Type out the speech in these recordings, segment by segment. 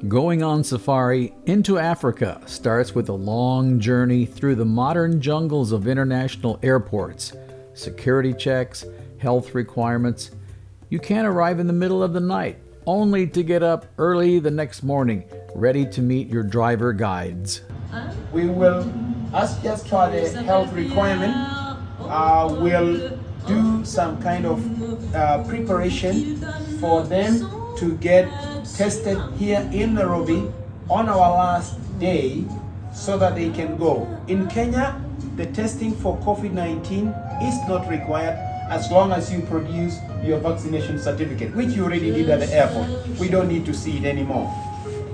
Going on safari into Africa starts with a long journey through the modern jungles of international airports, security checks, health requirements. You can't arrive in the middle of the night, only to get up early the next morning, ready to meet your driver guides. We will, as just for the health requirement, we'll do some kind of preparation for them to get tested here in Nairobi on our last day so that they can go. In Kenya, the testing for COVID-19 is not required as long as you produce your vaccination certificate, which you already did at the airport. We don't need to see it anymore.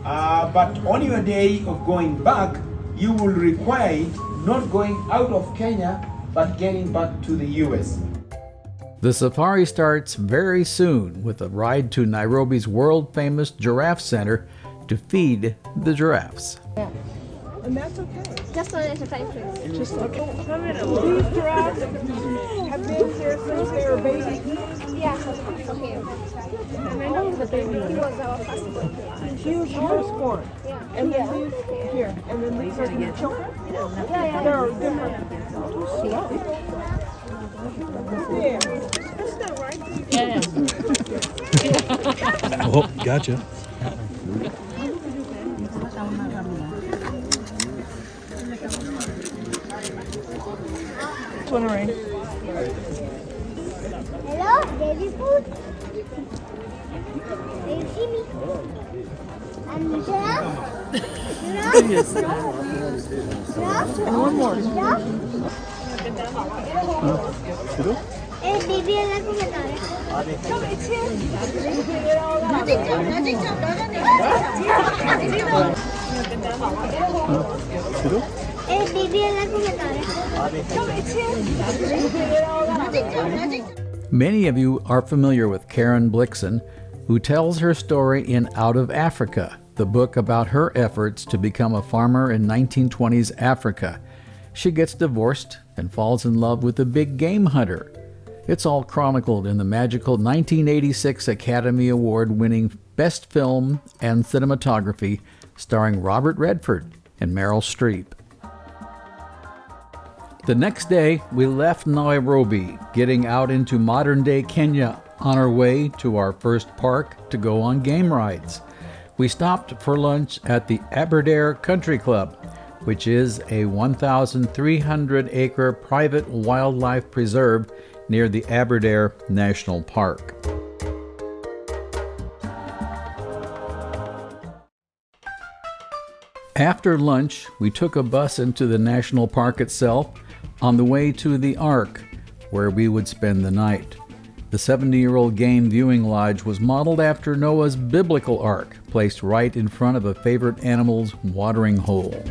But on your day of going back, you will require it not going out of Kenya, but getting back to the US. The safari starts very soon with a ride to Nairobi's world-famous giraffe center to feed the giraffes. Yeah. And that's okay. Just on exercise, please. Just okay. These giraffes have been here since they were babies. Yeah, okay. And I know the baby. He was our first one. He was born. Yeah. And then these here. And then these are the children. Yeah. They're different. Yeah. Isn't that right? Yeah. Oh, gotcha. Swimming. Hello, baby food. Can you see me? And giraffe? Giraffe? And one more. Giraffe? Hey, baby, I like to get out. Come, it's here. Hey, baby, I like to get out. Come, it's here. Many of you are familiar with Karen Blixen, who tells her story in Out of Africa, the book about her efforts to become a farmer in 1920s Africa. She gets divorced and falls in love with a big game hunter. It's all chronicled in the magical 1986 Academy Award-winning Best Film and Cinematography, starring Robert Redford and Meryl Streep. The next day, we left Nairobi, getting out into modern-day Kenya on our way to our first park to go on game rides. We stopped for lunch at the Aberdare Country Club, which is a 1,300-acre private wildlife preserve near the Aberdare National Park. After lunch, we took a bus into the national park itself on the way to the Ark, where we would spend the night. The 70-year-old game viewing lodge was modeled after Noah's biblical ark, placed right in front of a favorite animal's watering hole.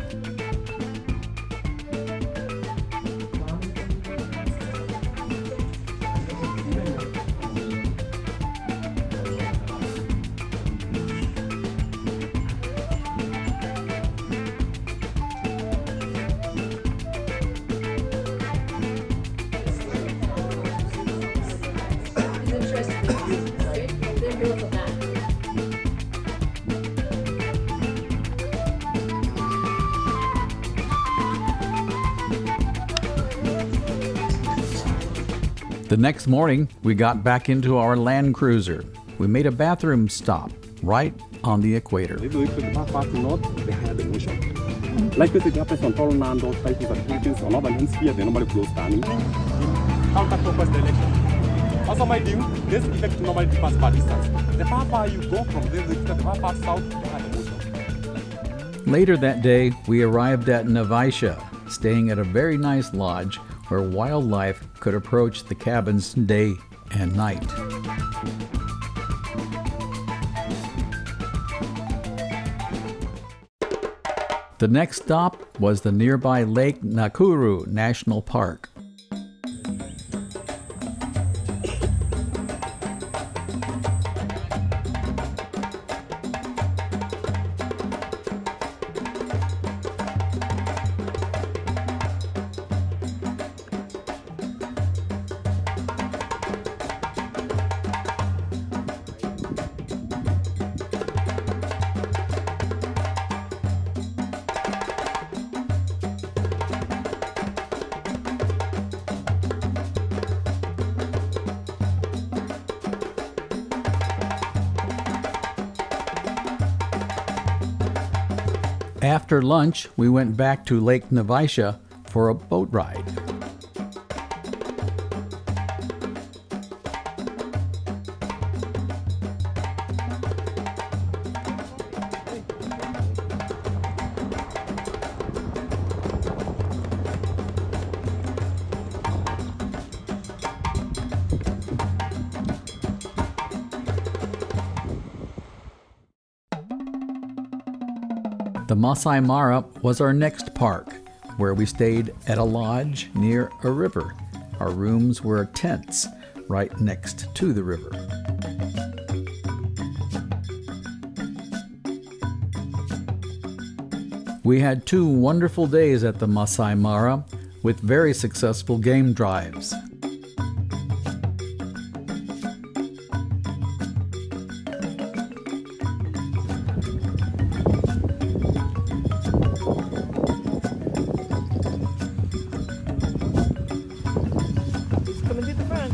The next morning, we got back into our Land Cruiser. We made a bathroom stop right on the equator. Like with the Japanese on Paul Nando, types of activities on urban hemisphere, they normally close down. Counter-focus direction. Also, my view, this effect normally differs by distance. The far you go from this, the far south, the ocean. Later that day, we arrived at Navaisha, staying at a very nice lodge where wildlife could approach the cabins day and night. The next stop was the nearby Lake Nakuru National Park. After lunch, we went back to Lake Navisha for a boat ride. The Maasai Mara was our next park, where we stayed at a lodge near a river. Our rooms were tents right next to the river. We had 2 wonderful days at the Maasai Mara with very successful game drives. Coming to the front.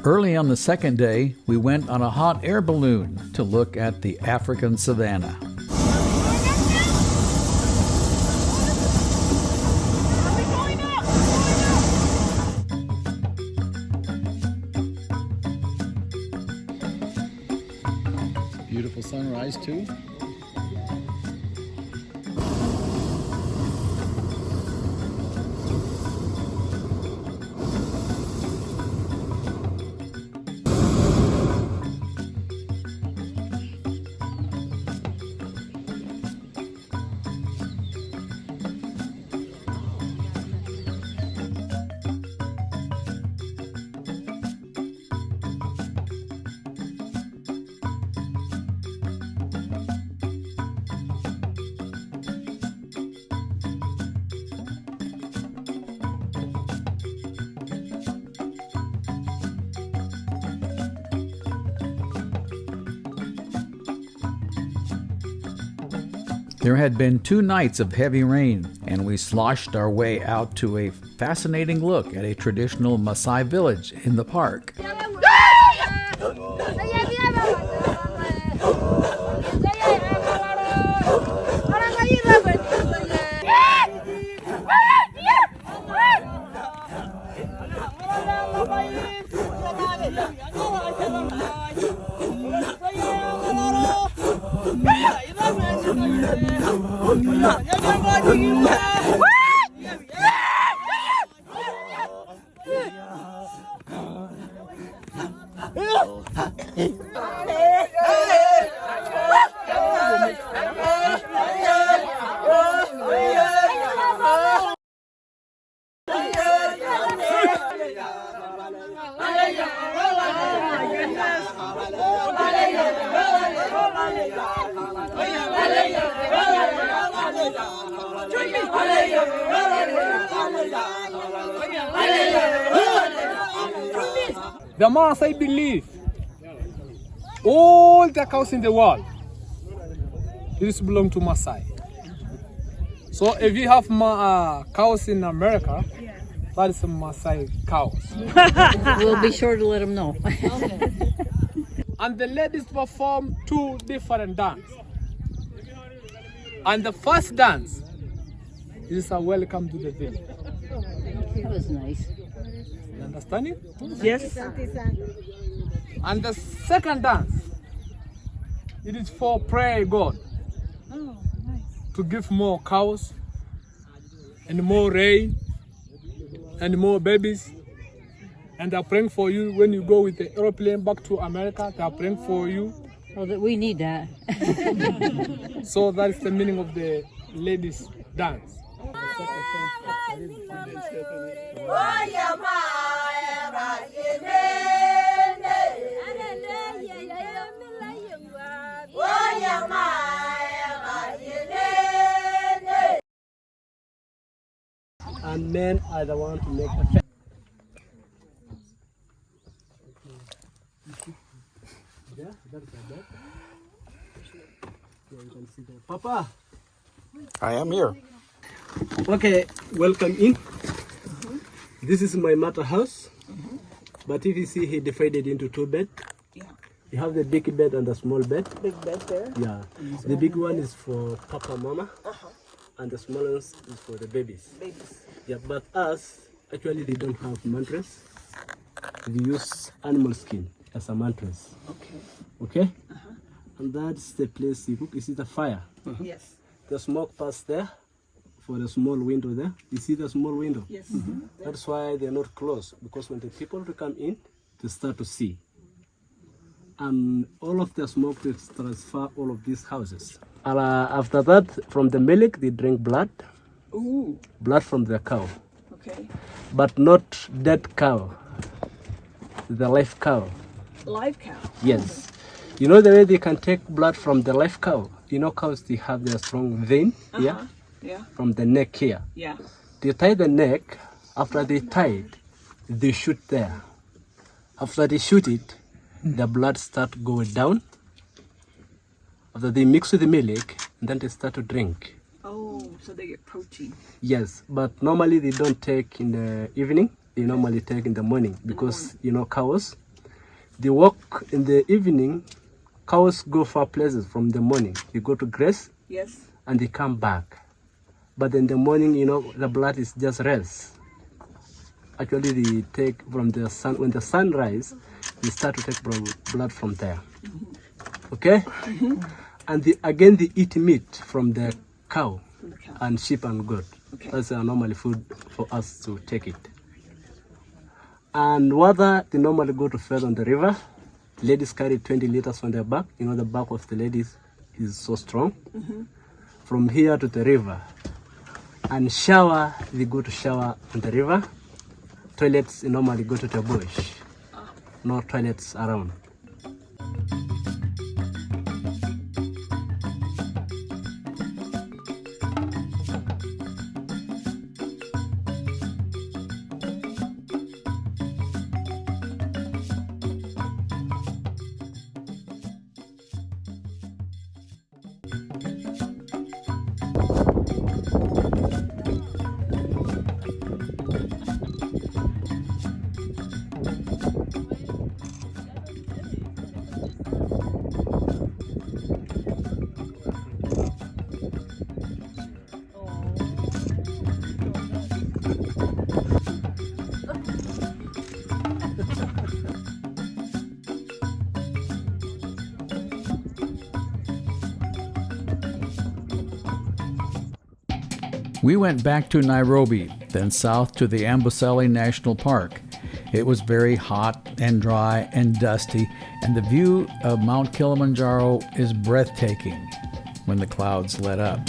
Early on the second day, we went on a hot air balloon to look at the African savanna. Beautiful sunrise too. There had been 2 nights of heavy rain, and we sloshed our way out to a fascinating look at a traditional Maasai village in the park. The Maasai believe all the cows in the world this belong to Maasai. So if you have cows in America, that is Maasai cows. We'll be sure to let them know. And the ladies perform 2 different dances. And the first dance is a welcome to the village. That was nice. You understand it? Yes. And the second dance, it is for prayer God. To give more cows and more rain and more babies. And they're praying for you when you go with the airplane back to America. They're praying for you. Well, we need that. So that is the meaning of the ladies' dance. And men are the ones to make the Papa. I am here. Okay, welcome in. This is my mother house. But if you see, he divided into two beds. Yeah. You have the big bed and the small bed. Big bed there. Yeah. The big one is for papa, mama, and the small one is for the babies. Babies. Yeah, but us, actually, they don't have mattress. We use animal skin as a mattress. Okay. Okay? And that's the place you cook. You see the fire. Yes. The smoke pass there for the small window there. You see the small window? Yes. That's why they're not closed, because when the people to come in, they start to see. And all of the smoke will transfer all of these houses. And after that, from the milk, they drink blood. Ooh. Blood from the cow. Okay. But not dead cow. The live cow. Live cow. Yes. You know the way they can take blood from the live cow? You know cows, they have their strong vein here, Yeah. from the neck here. Yeah. They tie the neck. After they tie it, they shoot there. After they shoot it, the blood start going down. After they mix with the milk, and then they start to drink. Oh, so they get protein. Yes, but normally they don't take in the evening. They normally take in the morning because, you know, cows, they walk in the evening. Cows go far places from the morning. They go to graze. Yes. And they come back. But in the morning, you know, the blood is just rest. Actually, they take from the sun. When the sun rises, they start to take blood from there. Okay? And again, they eat meat from the cow and sheep and goat. Okay. That's a normal food for us to take it. And water, they normally go to feed on the river. Ladies carry 20 liters on their back. You know, the back of the ladies is so strong. From here to the river. And shower, they go to shower on the river. Toilets, they normally go to the bush. No toilets around. We went back to Nairobi, then south to the Amboseli National Park. It was very hot and dry and dusty, and the view of Mount Kilimanjaro is breathtaking when the clouds let up.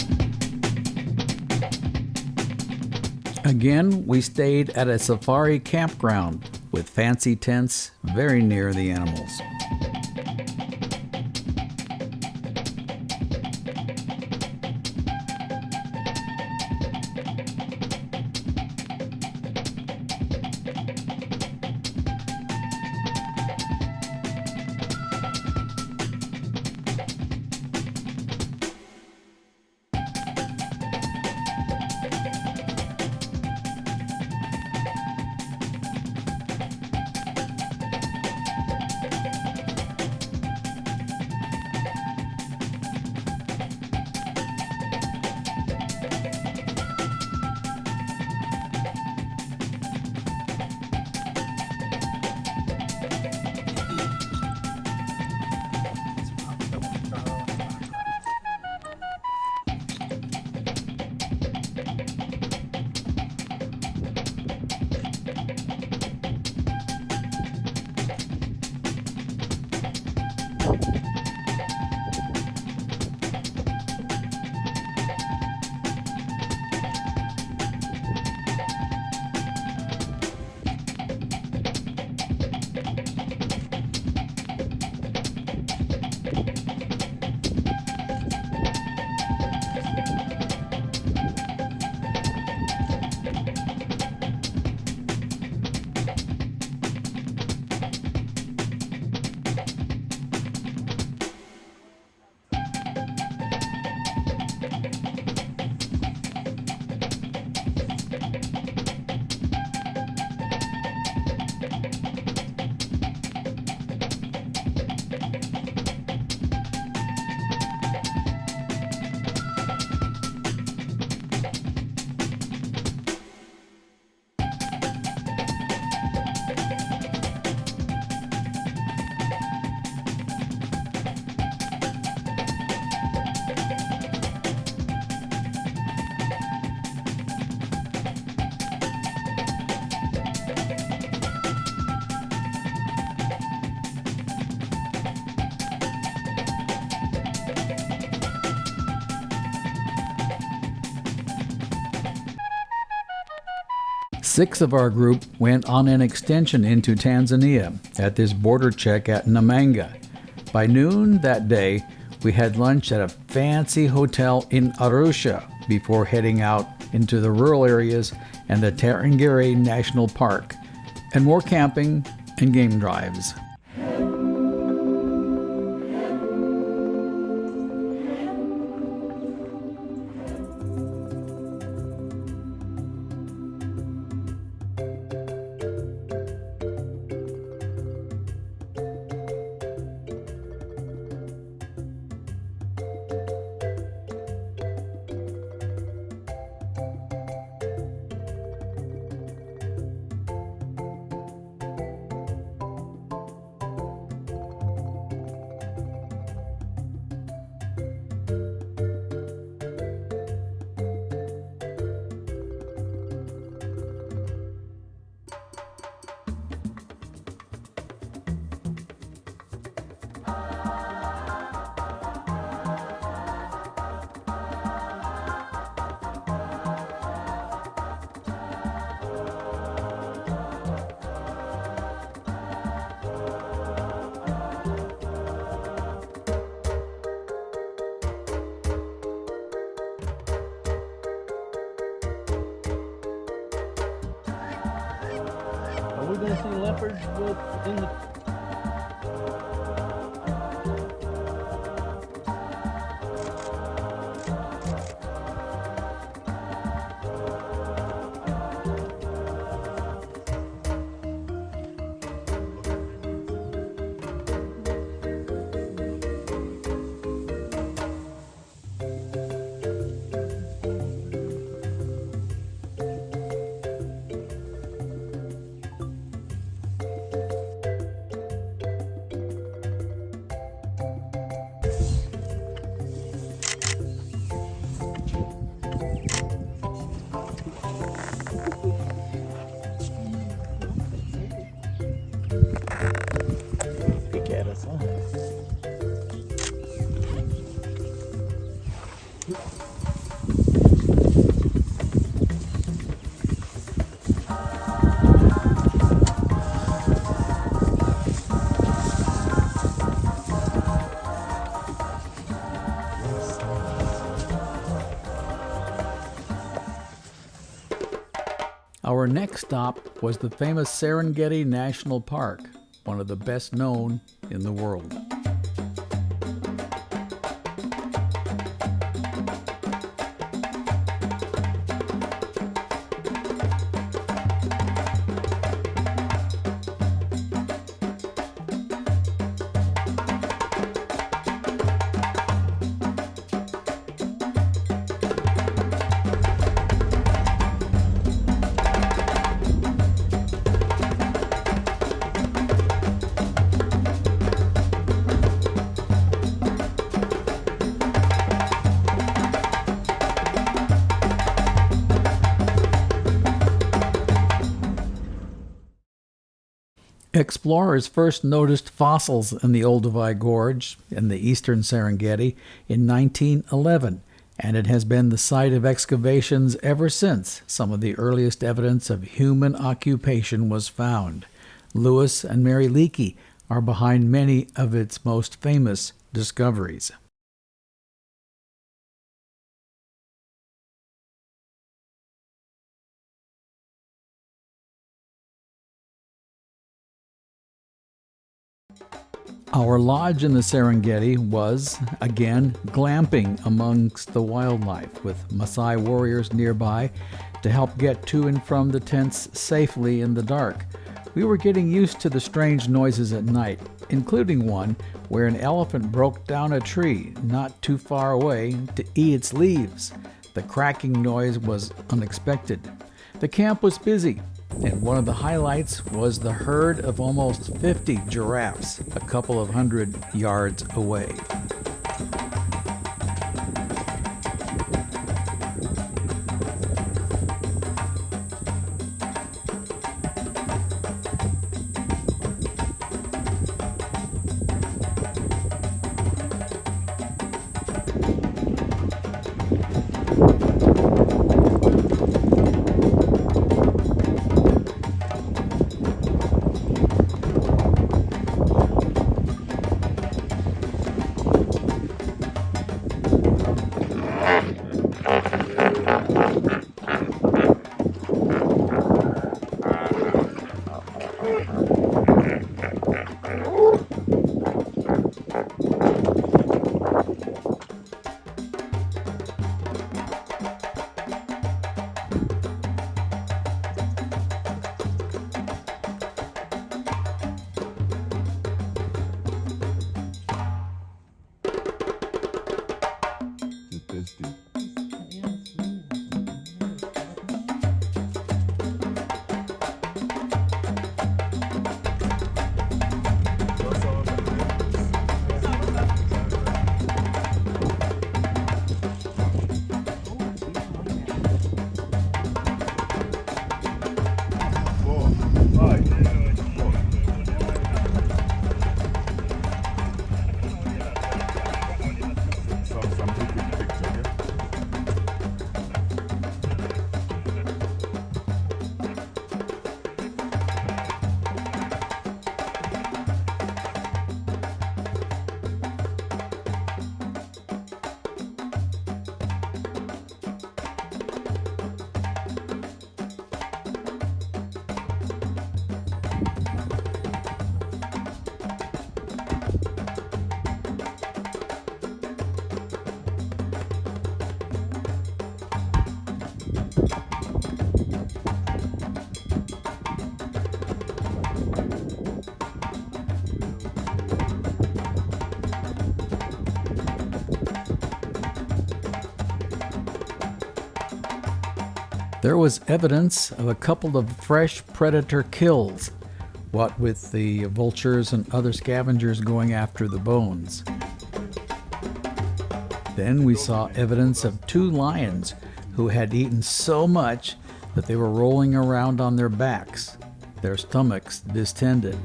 Again, we stayed at a safari campground with fancy tents very near the animals. 6 of our group went on an extension into Tanzania at this border check at Namanga. By noon that day, we had lunch at a fancy hotel in Arusha before heading out into the rural areas and the Tarangire National Park, and more camping and game drives. Are we going to see leopards in the... Our next stop was the famous Serengeti National Park, one of the best known in the world. Explorers first noticed fossils in the Olduvai Gorge in the eastern Serengeti in 1911, and it has been the site of excavations ever since some of the earliest evidence of human occupation was found. Lewis and Mary Leakey are behind many of its most famous discoveries. Our lodge in the Serengeti was, again, glamping amongst the wildlife, with Maasai warriors nearby to help get to and from the tents safely in the dark. We were getting used to the strange noises at night, including one where an elephant broke down a tree not too far away to eat its leaves. The cracking noise was unexpected. The camp was busy, and one of the highlights was the herd of almost 50 giraffes a couple of hundred yards away. There was evidence of a couple of fresh predator kills, what with the vultures and other scavengers going after the bones. Then we saw evidence of 2 lions who had eaten so much that they were rolling around on their backs, their stomachs distended.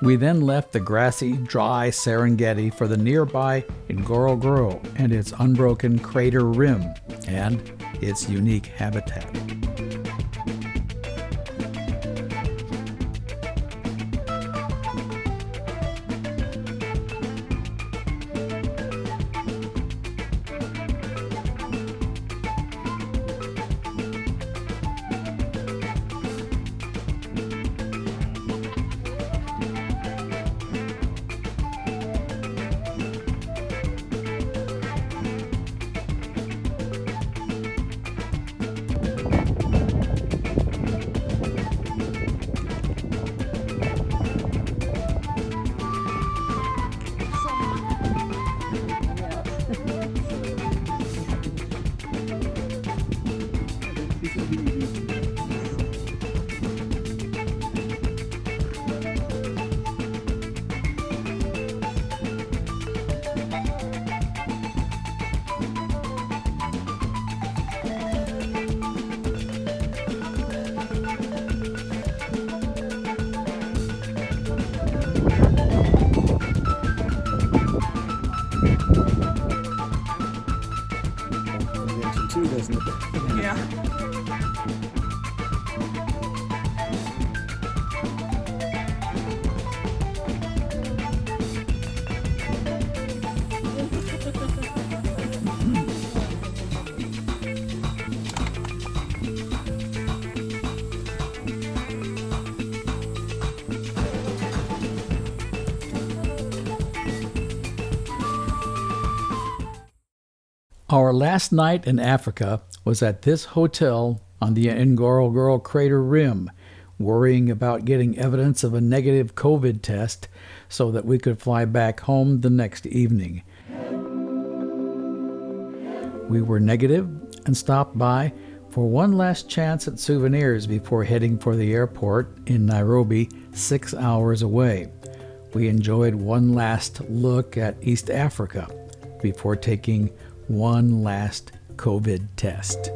We then left the grassy, dry Serengeti for the nearby Ngorongoro and its unbroken crater rim and its unique habitat. Our last night in Africa was at this hotel on the Ngorongoro crater rim, worrying about getting evidence of a negative COVID test so that we could fly back home the next evening. We were negative and stopped by for one last chance at souvenirs before heading for the airport in Nairobi, 6 hours away. We enjoyed one last look at East Africa before taking one last COVID test.